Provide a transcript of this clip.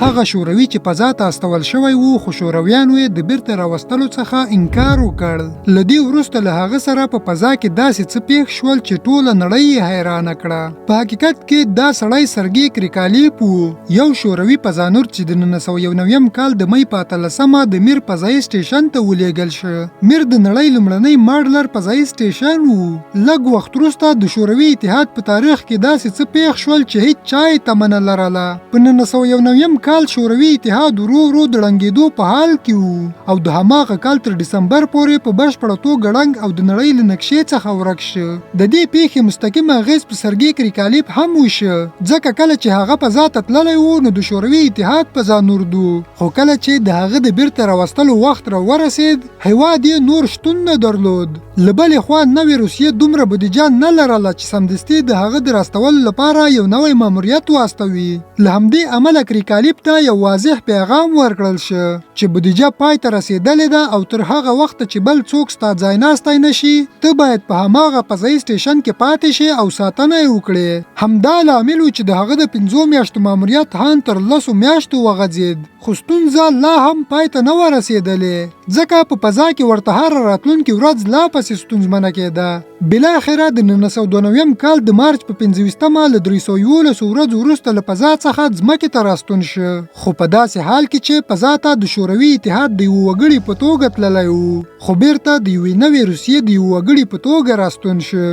هغه شوروي چې فضا ته استول شوی وو، خو شورویانو یې د بیرته راوستلو څخه انکار وکړ. له دې وروسته له هغه سره په فضا کې داسې څه پیښ شول چې ټوله نړۍ یې حیرانه کړه. په حقیقت کې دا سړی سرګي کریکالیف وو، یو شوروي فضانورد چې د 1991 کال د مۍ په 18مه د میر فضایي سټیشن ته ولېږل شو. میر د نړۍ لومړنی ماډلر فضایي سټیشن وو. لږ وخت وروسته د شوروي اتحاد په تاریخ کې داسې څه پیښ شول چې هیڅ چا یې تمه نه لرله. په 1991 کال شوروي اتحاد ورو ورو د ړنګېدو په حال کې وو او د هماغه کال تر ډسمبر پورې په بشپړه توګه ړنګ او د نړۍ له نقشې څخه ورک شو. د دې پیښې مستقیم اغېز په سرګي کریکالیف هم وشو، ځکه کله چې هغه فضا ته تللی وو نو د شوروي اتحاد فضانورد وو، خو کله چې د هغه د بیرته راوستلو وخت را ورسېد هېواد یې نور شتون نه درلود. له بلې خوا نوې روسیې دومره بودیجه نه لرله چې سمدستي د هغه د راستولو لپاره یو نوی ماموریت واستوي. له همدې امله کریکالیف ته یو واضح پیغام ورکړل شو چې بودیجه پای ته رسېدلې ده او تر هغه وخته چې بل څوک ستا ځایناستی نه شي ته باید په هماغه فضایي سټیشن کې پاتې شي او ساتنه یې وکړې. همدا لامل و چې د هغه د 5 میاشتو ماموریت هان تر 10 میاشتو وغځېد، خو ستونزه لا هم پای ته نه ورسېدلې ځکه په فضا کې ورته هره راتلونکې ورځ لا پسې ستونزمنه کېده. بالاخره د 1992 کال د مارچ په 25مه له 311 ورځو وروسته له فضا څخه ځمکې ته راستون شو، خو په داسې حال کې چې فضا ته د شوروي اتحاد د یوه وګړي په توګه تللی و، خو بیرته د یوې نوې روسیې د یوه وګړي په توګه راستون شو.